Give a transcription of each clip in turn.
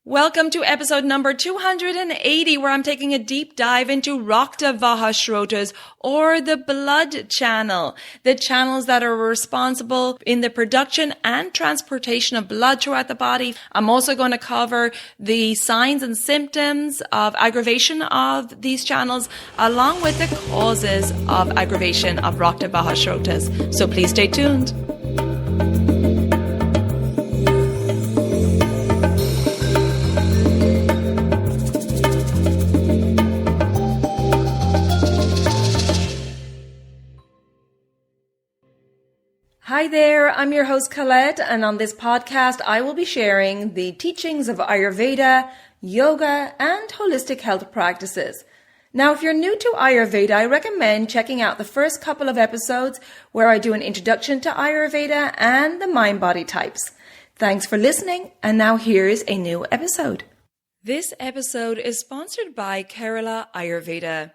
Welcome to episode number 280, where I'm taking a deep dive into Rakta Vaha Srotas, or the blood channel, the channels that are responsible in the production and transportation of blood throughout the body. I'm also going to cover the signs and symptoms of aggravation of these channels, along with the causes of aggravation of Rakta Vaha Srotas. So please stay tuned. Hi there, I'm your host Colette, and on this podcast I will be sharing the teachings of Ayurveda, yoga, and holistic health practices. Now, if you're new to Ayurveda, I recommend checking out the first couple of episodes where I do an introduction to Ayurveda and the mind-body types. Thanks for listening, and now here's a new episode. This episode is sponsored by Kerala Ayurveda.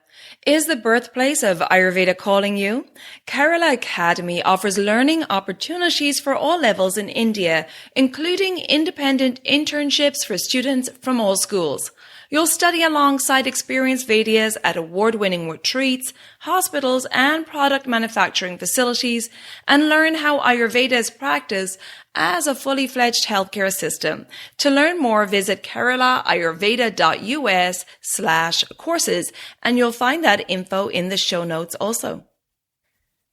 Is the birthplace of Ayurveda calling you? Kerala Academy offers learning opportunities for all levels in India, including independent internships for students from all schools. You'll study alongside experienced Vaidyas at award-winning retreats, hospitals, and product manufacturing facilities, and learn how Ayurveda is practiced as a fully fledged healthcare system. To learn more, visit keralaayurveda.us/courses, and you'll find that info in the show notes also.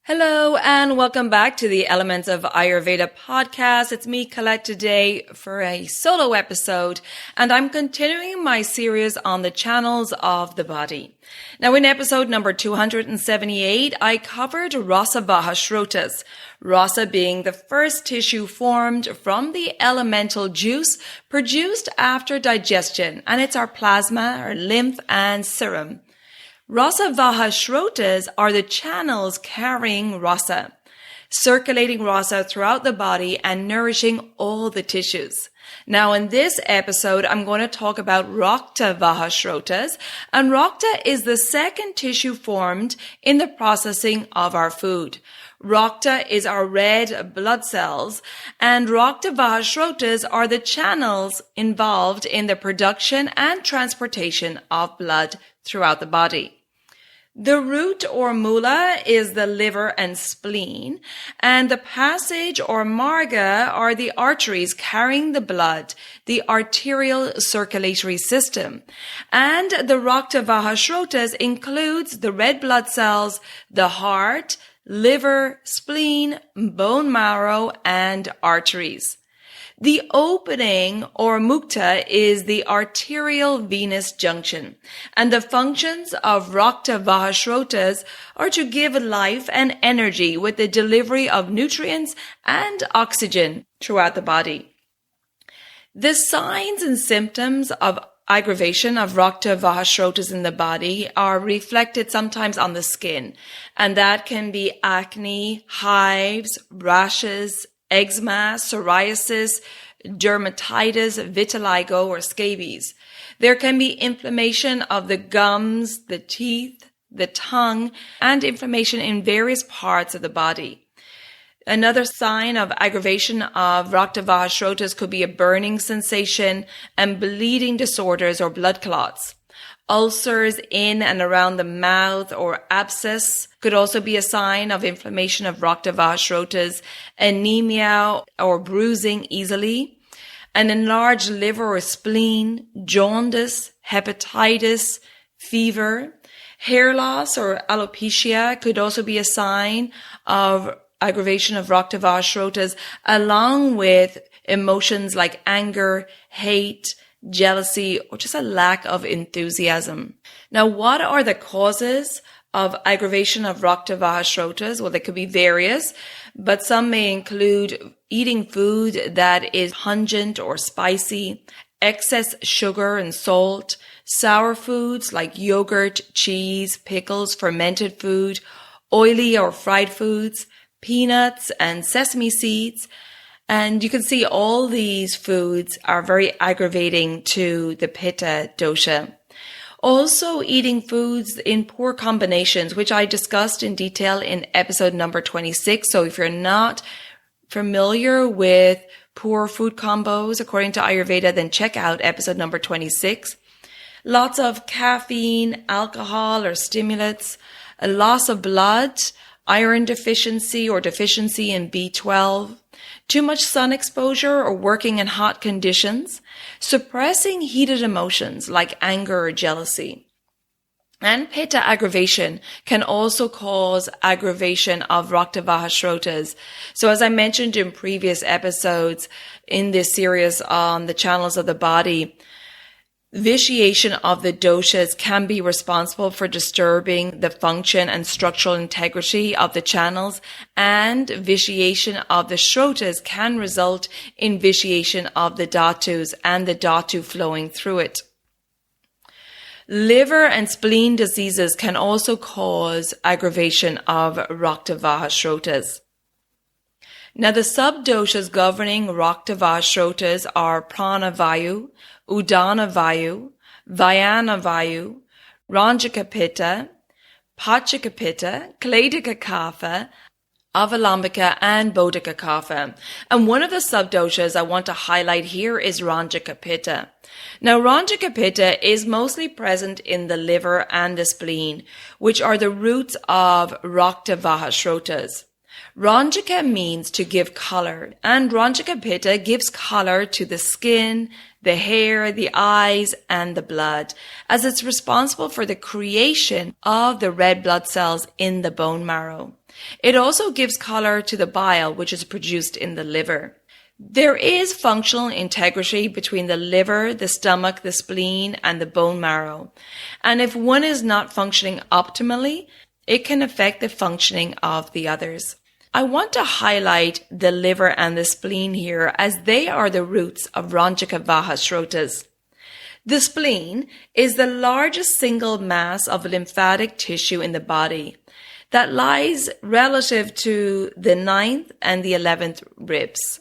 Hello and welcome back to the Elements of Ayurveda podcast. It's me, Colette, today for a solo episode, and I'm continuing my series on the channels of the body. Now, in episode number 278, I covered Rakta Vaha Srotas, rasa being the first tissue formed from the elemental juice produced after digestion, and it's our plasma, our lymph, and serum. Rakta Vaha Srotas are the channels carrying rasa, circulating rasa throughout the body and nourishing all the tissues. Now, in this episode, I'm going to talk about Rakta Vaha Srotas, and Rakta is the second tissue formed in the processing of our food. Rakta is our red blood cells, and Rakta Vaha Srotas are the channels involved in the production and transportation of blood throughout the body. The root or mula is the liver and spleen, and the passage or marga are the arteries carrying the blood, the arterial circulatory system. And the Rakta Vaha Srotas includes the red blood cells, the heart, liver, spleen, bone marrow, and arteries. The opening or mukta is the arterial venous junction, and the functions of Rakta Vaha Srotas are to give life and energy with the delivery of nutrients and oxygen throughout the body. The signs and symptoms of aggravation of Rakta Vaha Srotas in the body are reflected sometimes on the skin, and that can be acne, hives, rashes, eczema, psoriasis, dermatitis, vitiligo, or scabies. There can be inflammation of the gums, the teeth, the tongue, and inflammation in various parts of the body. Another sign of aggravation of Rakta Vaha Srotas could be a burning sensation and bleeding disorders or blood clots. Ulcers in and around the mouth or abscess could also be a sign of inflammation of Rakta Vaha Srotas, anemia or bruising easily, an enlarged liver or spleen, jaundice, hepatitis, fever, hair loss or alopecia could also be a sign of aggravation of Rakta Vaha Srotas, along with emotions like anger, hate, jealousy, or just a lack of enthusiasm. Now, what are the causes of aggravation of Rakta Vaha Srotas? Well, they could be various, but some may include eating food that is pungent or spicy, excess sugar and salt, sour foods like yogurt, cheese, pickles, fermented food, oily or fried foods, peanuts and sesame seeds. And you can see all these foods are very aggravating to the Pitta dosha. Also, eating foods in poor combinations, which I discussed in detail in episode number 26. So if you're not familiar with poor food combos according to Ayurveda, then check out episode number 26. Lots of caffeine, alcohol or stimulants, a loss of blood, iron deficiency or deficiency in B12, too much sun exposure or working in hot conditions, suppressing heated emotions like anger or jealousy. And pitta aggravation can also cause aggravation of Rakta Vaha Srotas. So as I mentioned in previous episodes in this series on the channels of the body, vitiation of the doshas can be responsible for disturbing the function and structural integrity of the channels, and vitiation of the Srotas can result in vitiation of the dhatus and the dhatu flowing through it. Liver and spleen diseases can also cause aggravation of Rakta Vaha Srotas. Now, the subdoshas governing Rakta Vaha Srotas are Prana Vayu, Udana Vayu, Vyana Vayu, Ranjaka Pitta, Pachaka Pitta, Kledika Kapha, Avalambika, and Bodhika Kapha. And one of the subdoshas I want to highlight here is Ranjaka Pitta. Now, Ranjaka Pitta is mostly present in the liver and the spleen, which are the roots of Rakta Vaha Srotas. Ranjaka means to give color, and Ranjaka Pitta gives color to the skin, the hair, the eyes, and the blood, as it's responsible for the creation of the red blood cells in the bone marrow. It also gives color to the bile, which is produced in the liver. There is functional integrity between the liver, the stomach, the spleen, and the bone marrow. And if one is not functioning optimally, it can affect the functioning of the others. I want to highlight the liver and the spleen here, as they are the roots of Ranjaka Vaha Srotas. The spleen is the largest single mass of lymphatic tissue in the body that lies relative to the 9th and the 11th ribs.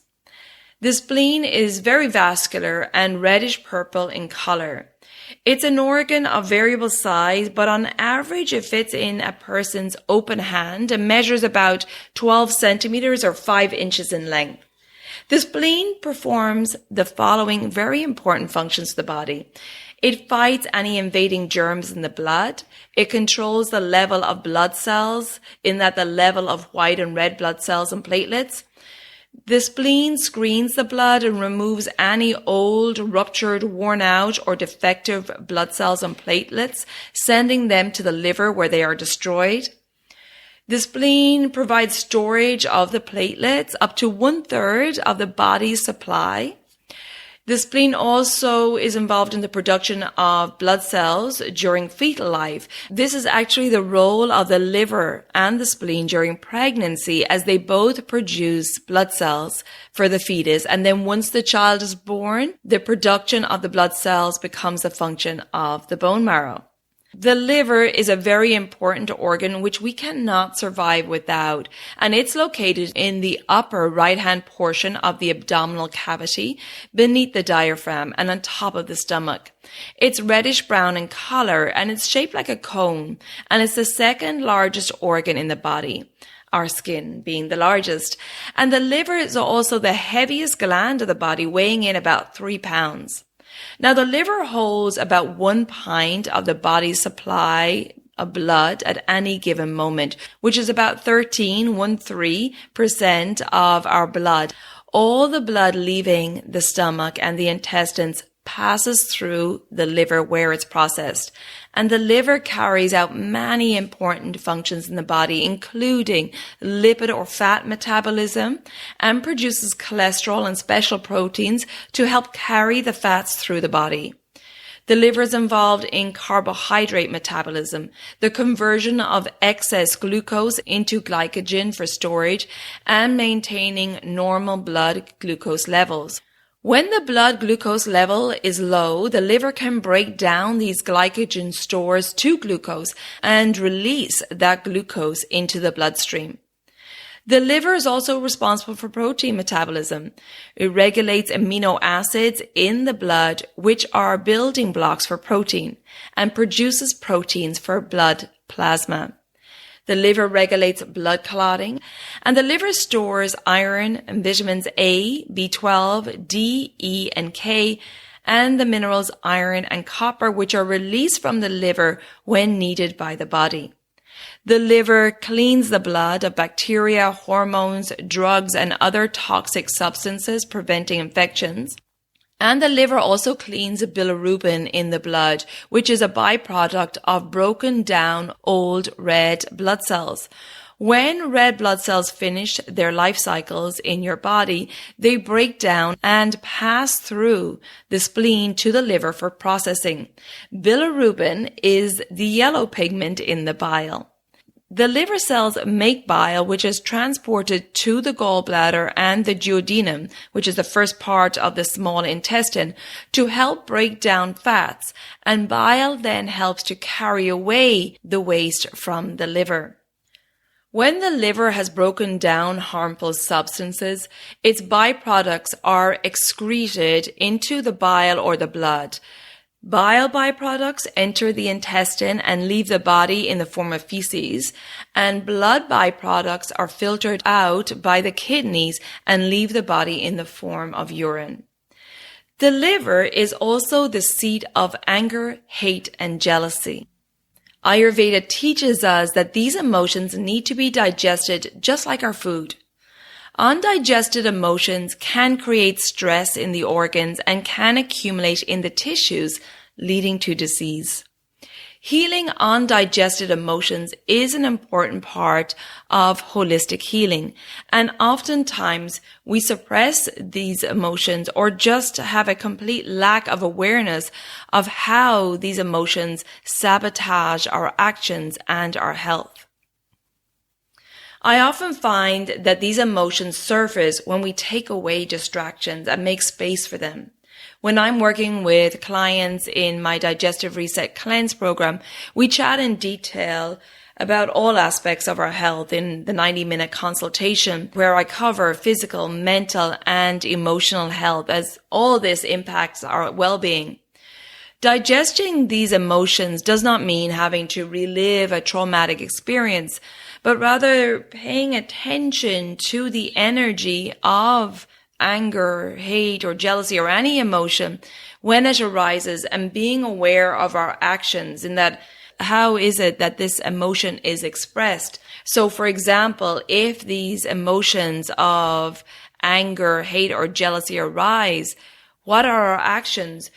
The spleen is very vascular and reddish purple in color. It's an organ of variable size, but on average it fits in a person's open hand and measures about 12 centimeters or 5 inches in length. The spleen performs the following very important functions to the body. It fights any invading germs in the blood. It controls the level of blood cells, in that the level of white and red blood cells and platelets. The spleen screens the blood and removes any old, ruptured, worn out, or defective blood cells and platelets, sending them to the liver where they are destroyed. The spleen provides storage of the platelets, up to 1/3 of the body's supply. The spleen also is involved in the production of blood cells during fetal life. This is actually the role of the liver and the spleen during pregnancy, as they both produce blood cells for the fetus. And then once the child is born, the production of the blood cells becomes a function of the bone marrow. The liver is a very important organ which we cannot survive without, and it's located in the upper right-hand portion of the abdominal cavity, beneath the diaphragm and on top of the stomach. It's reddish brown in color, and it's shaped like a cone, and it's the second largest organ in the body, our skin being the largest. And the liver is also the heaviest gland of the body, weighing in about 3 pounds. Now, the liver holds about 1 pint of the body's supply of blood at any given moment, which is about 13% of our blood. All the blood leaving the stomach and the intestines passes through the liver where it's processed. And the liver carries out many important functions in the body, including lipid or fat metabolism, and produces cholesterol and special proteins to help carry the fats through the body. The liver is involved in carbohydrate metabolism, the conversion of excess glucose into glycogen for storage, and maintaining normal blood glucose levels. When the blood glucose level is low, the liver can break down these glycogen stores to glucose and release that glucose into the bloodstream. The liver is also responsible for protein metabolism. It regulates amino acids in the blood, which are building blocks for protein, and produces proteins for blood plasma. The liver regulates blood clotting, and the liver stores iron and vitamins A, B12, D, E, and K, and the minerals iron and copper, which are released from the liver when needed by the body. The liver cleans the blood of bacteria, hormones, drugs, and other toxic substances, preventing infections. And the liver also cleans bilirubin in the blood, which is a byproduct of broken down old red blood cells. When red blood cells finish their life cycles in your body, they break down and pass through the spleen to the liver for processing. Bilirubin is the yellow pigment in the bile. The liver cells make bile, which is transported to the gallbladder and the duodenum, which is the first part of the small intestine, to help break down fats, and bile then helps to carry away the waste from the liver. When the liver has broken down harmful substances, its byproducts are excreted into the bile or the blood. Bile byproducts enter the intestine and leave the body in the form of feces, and blood byproducts are filtered out by the kidneys and leave the body in the form of urine. The liver is also the seat of anger, hate, and jealousy. Ayurveda teaches us that these emotions need to be digested just like our food. Undigested emotions can create stress in the organs and can accumulate in the tissues, leading to disease. Healing undigested emotions is an important part of holistic healing, and oftentimes we suppress these emotions or just have a complete lack of awareness of how these emotions sabotage our actions and our health. I often find that these emotions surface when we take away distractions and make space for them. When I'm working with clients in my Digestive Reset Cleanse program, we chat in detail about all aspects of our health in the 90-minute consultation, where I cover physical, mental, and emotional health, as all this impacts our well-being. Digesting these emotions does not mean having to relive a traumatic experience, but rather paying attention to the energy of anger, hate, or jealousy, or any emotion when it arises, and being aware of our actions in that how is it that this emotion is expressed. So, for example, if these emotions of anger, hate, or jealousy arise, what are our actions?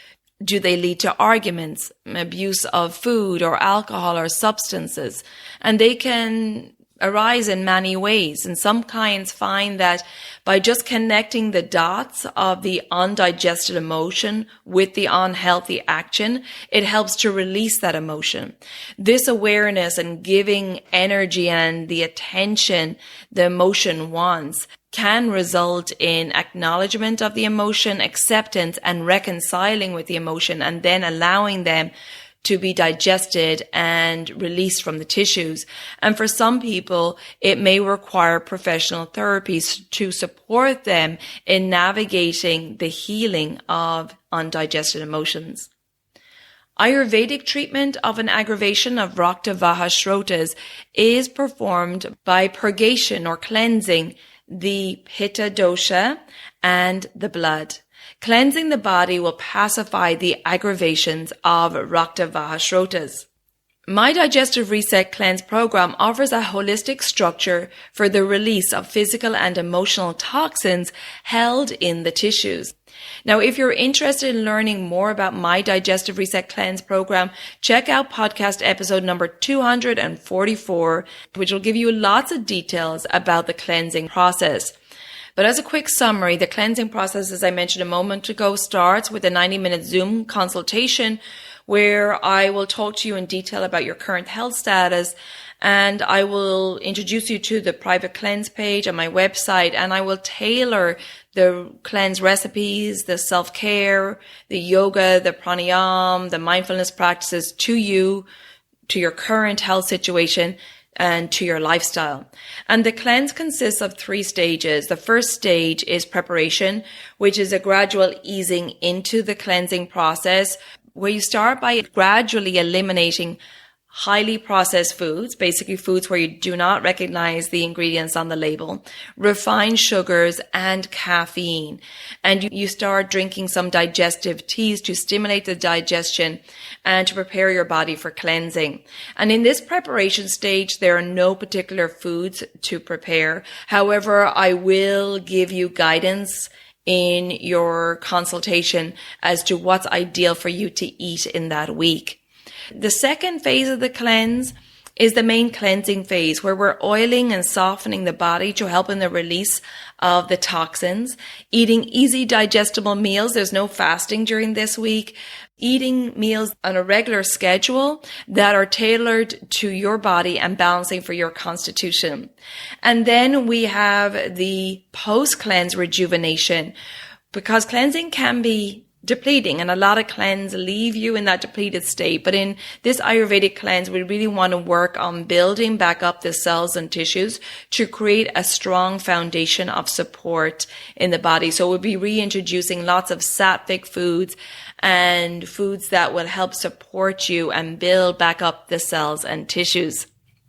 Do they lead to arguments, abuse of food or alcohol or substances? And they can arise in many ways. And some clients find that by just connecting the dots of the undigested emotion with the unhealthy action, it helps to release that emotion. This awareness and giving energy and the attention the emotion wants can result in acknowledgement of the emotion, acceptance, and reconciling with the emotion, and then allowing them to be digested and released from the tissues. And for some people, it may require professional therapies to support them in navigating the healing of undigested emotions. Ayurvedic treatment of an aggravation of Rakta Vaha Srotas is performed by purgation or cleansing the pitta dosha and the blood. Cleansing the body will pacify the aggravations of Rakta Vaha Srotas. My Digestive Reset Cleanse program offers a holistic structure for the release of physical and emotional toxins held in the tissues. Now, if you're interested in learning more about my Digestive Reset Cleanse program, check out podcast episode number 244, which will give you lots of details about the cleansing process. But as a quick summary, the cleansing process, as I mentioned a moment ago, starts with a 90-minute Zoom consultation where I will talk to you in detail about your current health status, and I will introduce you to the private cleanse page on my website, and I will tailor the cleanse recipes, the self-care, the yoga, the pranayama, the mindfulness practices to you, to your current health situation, and to your lifestyle. And the cleanse consists of 3 stages. The first stage is preparation, which is a gradual easing into the cleansing process, where you start by gradually eliminating highly processed foods, basically foods where you do not recognize the ingredients on the label, refined sugars, and caffeine. And you start drinking some digestive teas to stimulate the digestion and to prepare your body for cleansing. And in this preparation stage, there are no particular foods to prepare. However, I will give you guidance in your consultation as to what's ideal for you to eat in that week. The second phase of the cleanse is the main cleansing phase, where we're oiling and softening the body to help in the release of the toxins, eating easy digestible meals. There's no fasting during this week. Eating meals on a regular schedule that are tailored to your body and balancing for your constitution. And then we have the post-cleanse rejuvenation, because cleansing can be depleting, and a lot of cleanse leave you in that depleted state. But in this Ayurvedic cleanse, we really want to work on building back up the cells and tissues to create a strong foundation of support in the body. So we'll be reintroducing lots of sattvic foods and foods that will help support you and build back up the cells and tissues.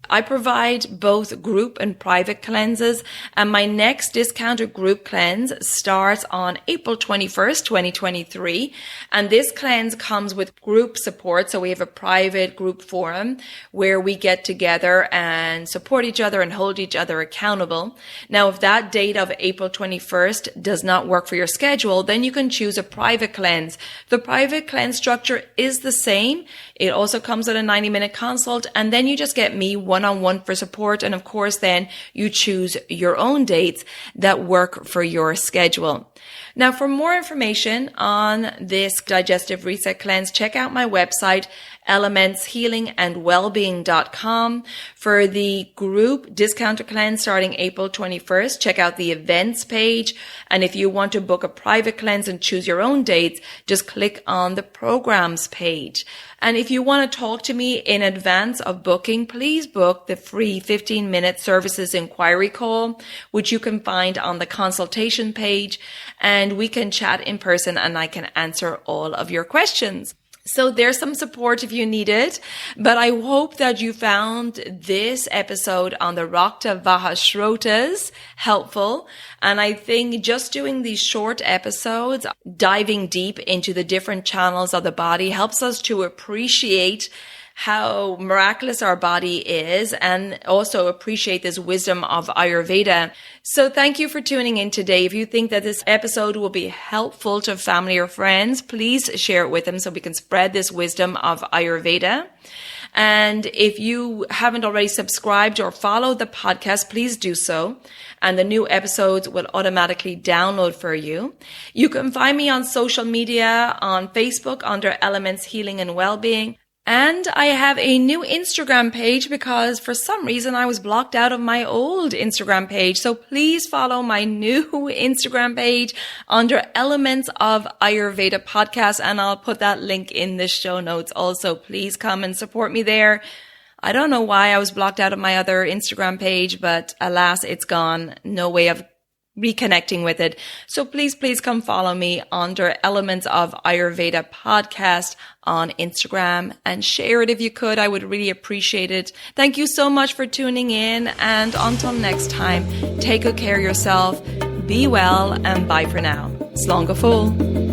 I provide both group and private cleanses, and my next discounted group cleanse starts on April 21st, 2023. And this cleanse comes with group support. So we have a private group forum where we get together and support each other and hold each other accountable. Now, if that date of April 21st does not work for your schedule, then you can choose a private cleanse. The private cleanse structure is the same. It also comes with a 90-minute consult, and then you just get me one-on-one for support. And of course, then you choose your own dates that work for your schedule. Now, for more information on this digestive reset cleanse, check out my website, elementshealingandwellbeing.com. For the group discounted cleanse starting April 21st, check out the events page. And if you want to book a private cleanse and choose your own dates, just click on the programs page. And if you want to talk to me in advance of booking, please book the free 15-minute services inquiry call, which you can find on the consultation page. And we can chat in person and I can answer all of your questions. So there's some support if you need it, but I hope that you found this episode on the Rakta Vaha Srotas helpful. And I think just doing these short episodes, diving deep into the different channels of the body helps us to appreciate how miraculous our body is and also appreciate this wisdom of Ayurveda. So thank you for tuning in today. If you think that this episode will be helpful to family or friends, please share it with them so we can spread this wisdom of Ayurveda. And if you haven't already subscribed or followed the podcast, please do so. And the new episodes will automatically download for you. You can find me on social media, on Facebook under Elements Healing and Wellbeing. And I have a new Instagram page because for some reason I was blocked out of my old Instagram page. So please follow my new Instagram page under Elements of Ayurveda Podcast. And I'll put that link in the show notes also. Please come and support me there. I don't know why I was blocked out of my other Instagram page, but alas, it's gone. No way of reconnecting with it. So please come follow me under Elements of Ayurveda Podcast on Instagram and share it if you could. I would really appreciate it. Thank you so much for tuning in, and until next time, take good care of yourself, be well, and bye for now. Slán go fóill.